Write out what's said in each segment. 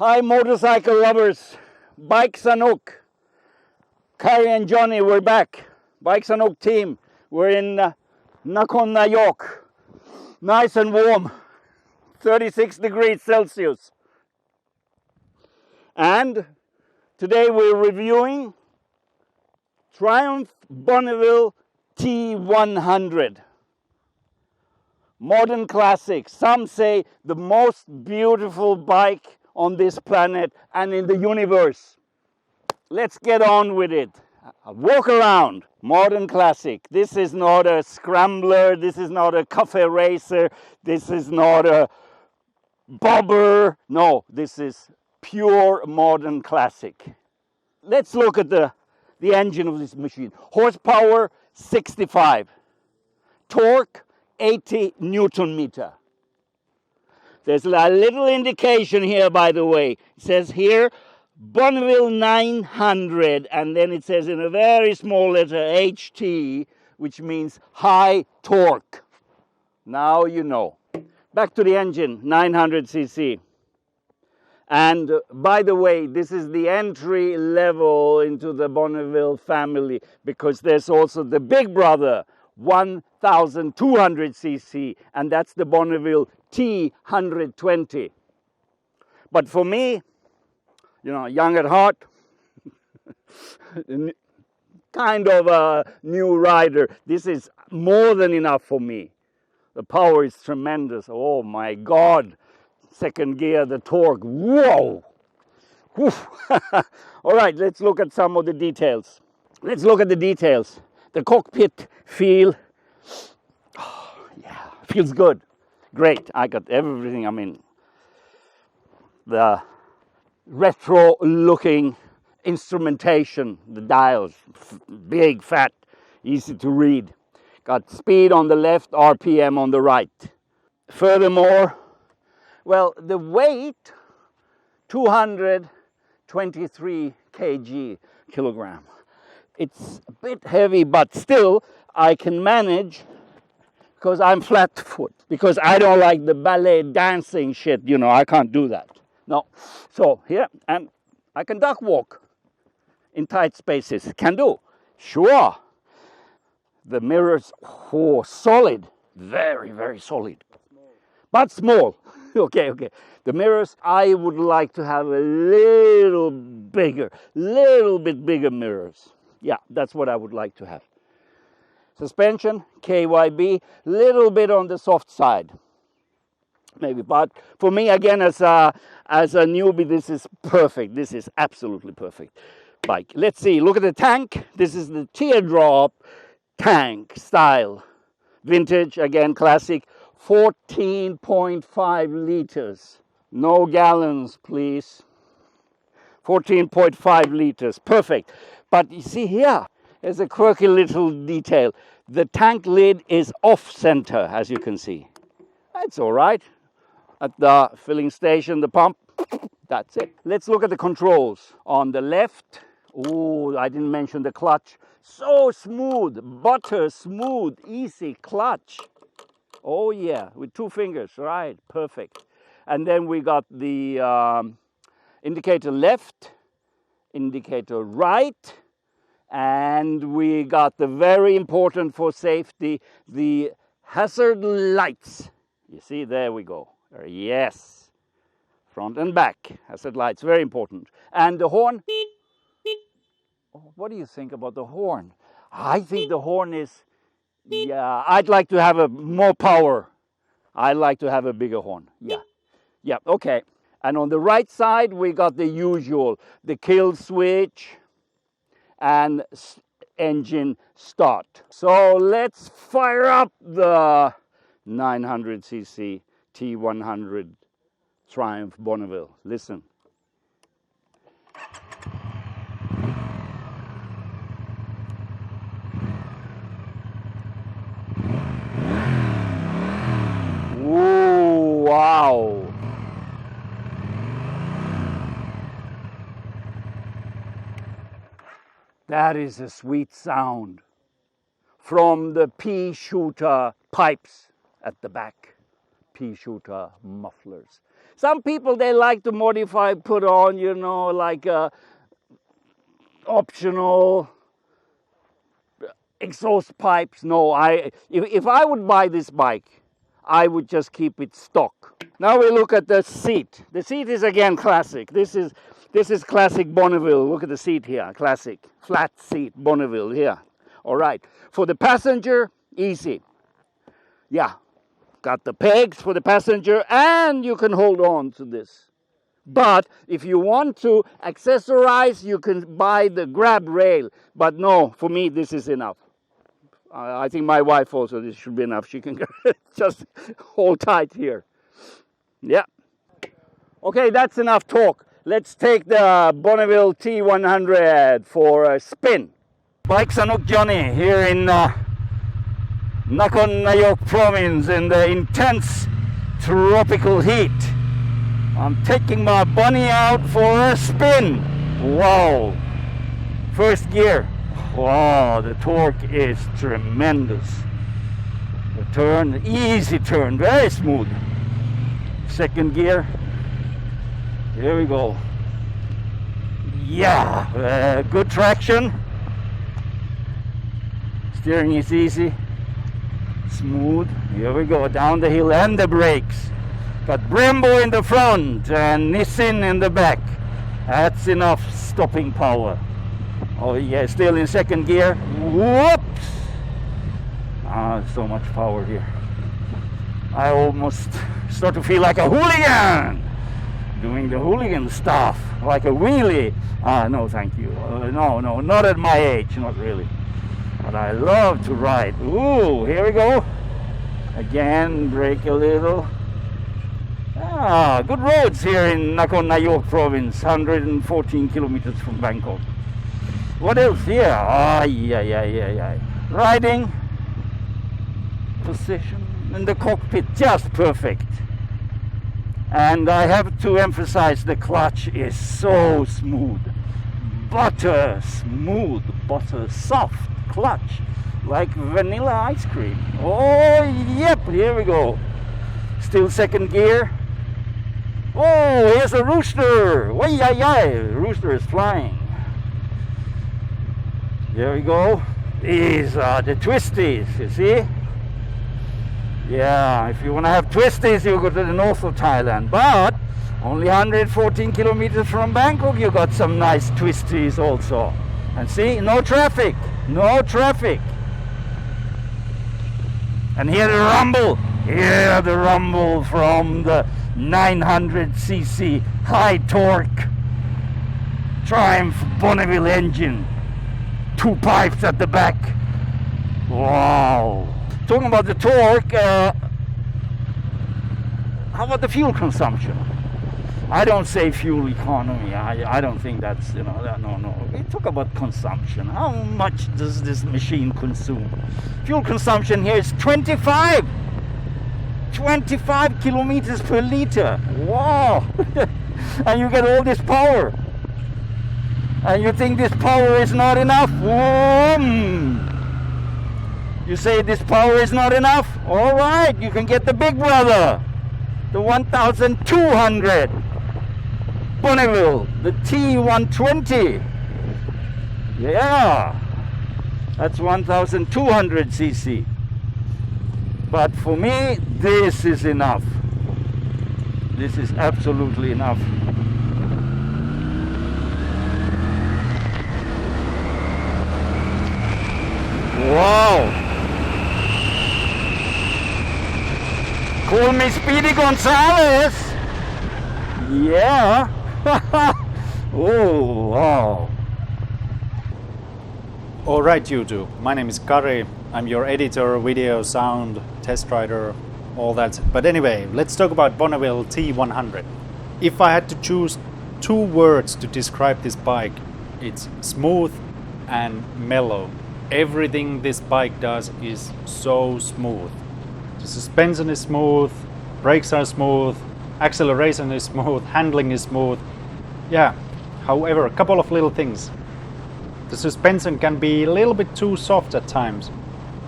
Hi motorcycle lovers, BikeSanook. Carrie and Johnny, we're back. BikeSanook team. We're in Nakhon Nayok. Nice and warm, 36 degrees Celsius. And today we're reviewing Triumph Bonneville T100. Modern classic. Some say the most beautiful bike on this planet and in the universe. Let's get on with it. A Walkaround, modern classic. This is not a scrambler, this is not a cafe racer, this is not a bobber. No, this is pure modern classic. Let's look at the engine of this machine. Horsepower 65, torque 80 Newton meter. There's a little indication here, by the way. It says here Bonneville 900, and then it says in a very small letter HT, which means high torque. Now you know. Back to the engine, 900cc. And by the way, this is the entry level into the Bonneville family, because there's also the big brother, 1200cc, and that's the Bonneville T120. But for me, young at heart, kind of a new rider, this is more than enough for me. The power is tremendous. Oh my God. Second gear, the torque. Whoa. All right, let's look at some of the details. Let's look at the details. The cockpit feel, yeah, feels good. Great. I got everything. I mean, the retro looking instrumentation, the dials, big, fat, easy to read. Got speed on the left, RPM on the right. Furthermore, well, the weight, 223 kilogram. It's a bit heavy, but still I can manage because I'm flat foot, because I don't like the ballet dancing shit, I can't do that. No. So here, and I can duck walk in tight spaces. Can do. Sure. The mirrors, solid. Very, very solid. But small. Okay. The mirrors, I would like to have a little bit bigger mirrors. Yeah, that's what I would like to have. Suspension, KYB, little bit on the soft side. Maybe, but for me, again, as a newbie, this is perfect. This is absolutely perfect bike. Let's see, look at the tank. This is the teardrop tank style. Vintage, again, classic. 14.5 liters. No gallons, please. 14.5 liters. Perfect. But you see here, there's a quirky little detail. The tank lid is off center, as you can see. That's all right. At the filling station, the pump, that's it. Let's look at the controls. On the left, oh, I didn't mention the clutch. So smooth, butter smooth, easy clutch. Oh yeah, with 2 fingers, right, perfect. And then we got the indicator left, indicator right, and we got the very important for safety, the hazard lights. You see, there we go. Yes, front and back, hazard lights, very important. And the horn, oh, what do you think about the horn? I think the horn is, yeah, I'd like to have more power. I'd like to have a bigger horn, yeah, okay. And on the right side, we got the usual, the kill switch and engine start. So let's fire up the 900cc T100 Triumph Bonneville. Listen. Ooh, wow. That is a sweet sound from the pea shooter pipes at the back. T-shooter mufflers. Some people, they like to modify, put on, you know, like optional exhaust pipes. No, if I would buy this bike, I would just keep it stock. Now we look at the seat. The seat is again classic. This is classic Bonneville. Look at the seat here, classic. Flat seat, Bonneville here. All right. For the passenger, easy. Yeah, got the pegs for the passenger and you can hold on to this. But if you want to accessorize, you can buy the grab rail. But no, for me, this is enough. I think my wife also, this should be enough. She can just hold tight here. Yeah. Okay, that's enough talk. Let's take the Bonneville T100 for a spin. BikeSanook Johnny here in Nakhon Nayok province in the intense tropical heat. I'm taking my bunny out for a spin. Wow. First gear. Wow, the torque is tremendous. The turn, easy turn, very smooth. Second gear. Here we go. Yeah, good traction. Steering is easy. Smooth. Here we go, down the hill and the brakes. Got Brembo in the front and Nissin in the back. That's enough stopping power. Oh yeah, still in second gear. Whoops! So much power here. I almost start to feel like a hooligan. Doing the hooligan stuff, like a wheelie. No thank you. No, not at my age, not really. But I love to ride. Ooh, here we go. Again, brake a little. Good roads here in Nakhon Nayok province, 114 kilometers from Bangkok. What else here? Yeah. Riding position in the cockpit, just perfect. And I have to emphasize the clutch is so smooth. Butter smooth, butter soft clutch, like vanilla ice cream. Oh, yep, here we go. Still second gear. Oh, here's a rooster. Oh, yeah, rooster is flying. Here we go. These are the twisties, you see? Yeah, if you want to have twisties, you go to the north of Thailand. But only 114 kilometers from Bangkok, you got some nice twisties also. And see, no traffic. And hear the rumble. Hear the rumble from the 900cc high torque Triumph Bonneville engine. 2 pipes at the back. Wow. Talking about the torque, how about the fuel consumption? I don't say fuel economy. I don't think that's, you know, no. We talk about consumption. How much does this machine consume? Fuel consumption here is 25 kilometers per liter. Wow. And you get all this power. And you think this power is not enough? You say this power is not enough? All right, you can get the big brother, the 1200 Bonneville, the T120. Yeah, that's 1200cc. But for me, this is enough. This is absolutely enough. Wow. Call me Speedy Gonzalez. Yeah. Oh, wow. Alright YouTube, my name is Kari. I'm your editor, video, sound, test rider, all that. But anyway, let's talk about Bonneville T100. If I had to choose 2 words to describe this bike, it's smooth and mellow. Everything this bike does is so smooth. The suspension is smooth, brakes are smooth, acceleration is smooth, handling is smooth. Yeah, however, a couple of little things. The suspension can be a little bit too soft at times.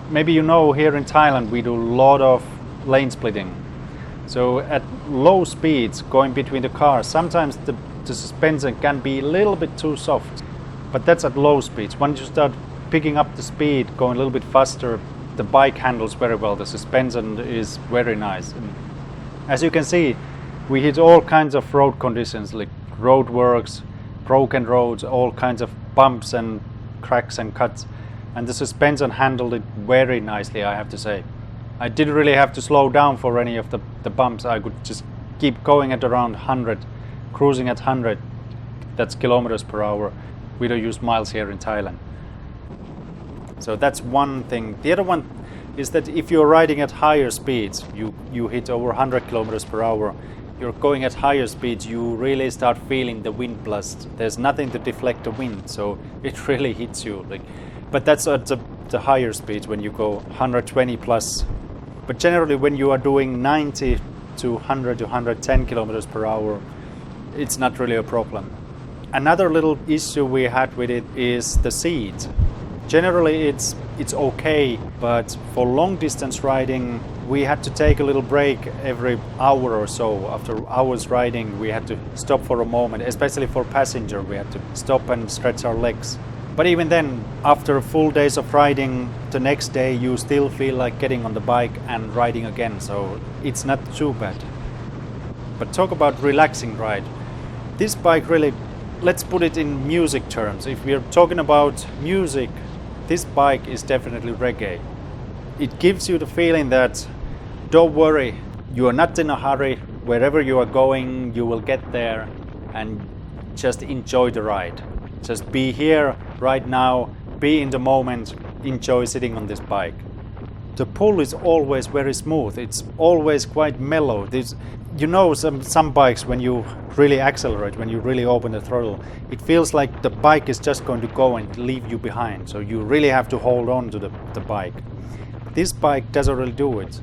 Maybe you know, here in Thailand we do a lot of lane splitting. So at low speeds, going between the cars, sometimes the suspension can be a little bit too soft. But that's at low speeds. Once you start picking up the speed, going a little bit faster, the bike handles very well. The suspension is very nice. And as you can see, we hit all kinds of road conditions, like roadworks, broken roads, all kinds of bumps and cracks and cuts. And the suspension handled it very nicely, I have to say. I didn't really have to slow down for any of the bumps. I could just keep going at around 100, cruising at 100. That's kilometers per hour. We don't use miles here in Thailand. So that's one thing. The other one is that if you're riding at higher speeds, you hit over 100 kilometers per hour, you're going at higher speeds, you really start feeling the wind blast. There's nothing to deflect the wind, so it really hits you. But that's at the higher speeds when you go 120 plus. But generally when you are doing 90 to 100 to 110 kilometers per hour, it's not really a problem. Another little issue we had with it is the seat. Generally it's okay, but for long distance riding we had to take a little break every hour or so. After hours riding we had to stop for a moment, especially for passenger we had to stop and stretch our legs. But even then, after full days of riding, the next day you still feel like getting on the bike and riding again, so it's not too bad. But talk about relaxing ride. This bike really, let's put it in music terms. If we're talking about music, this bike is definitely reggae. It gives you the feeling that don't worry, you are not in a hurry. Wherever you are going, you will get there and just enjoy the ride. Just be here right now, be in the moment, enjoy sitting on this bike. The pull is always very smooth, it's always quite mellow. You know, some bikes, when you really accelerate, when you really open the throttle, it feels like the bike is just going to go and leave you behind. So you really have to hold on to the bike. This bike doesn't really do it.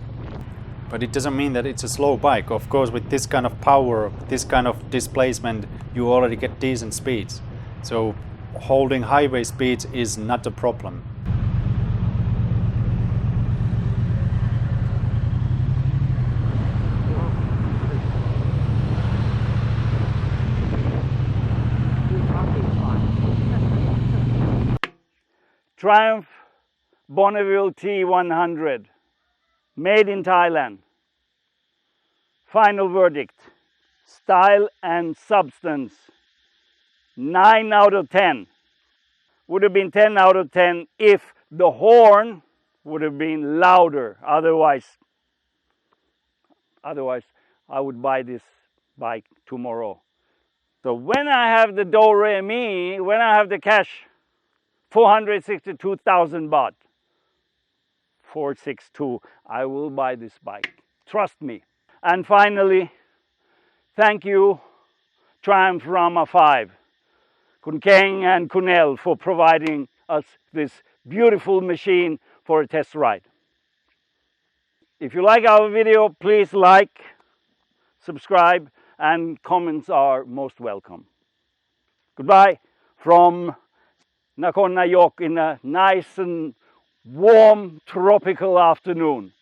But it doesn't mean that it's a slow bike. Of course, with this kind of power, this kind of displacement, you already get decent speeds. So holding highway speeds is not a problem. Triumph Bonneville T100, made in Thailand. Final verdict, style and substance, 9 out of 10. Would have been 10 out of 10 if the horn would have been louder. Otherwise I would buy this bike tomorrow. So when I have the do re mi, when I have the cash, 462,000 baht, 462, I will buy this bike. Trust me. And finally, thank you Triumph Rama 5. Kun Keng and Kunel for providing us this beautiful machine for a test ride. If you like our video, please like, subscribe, and comments are most welcome. Goodbye from Nakhon Nayok in a nice and warm tropical afternoon.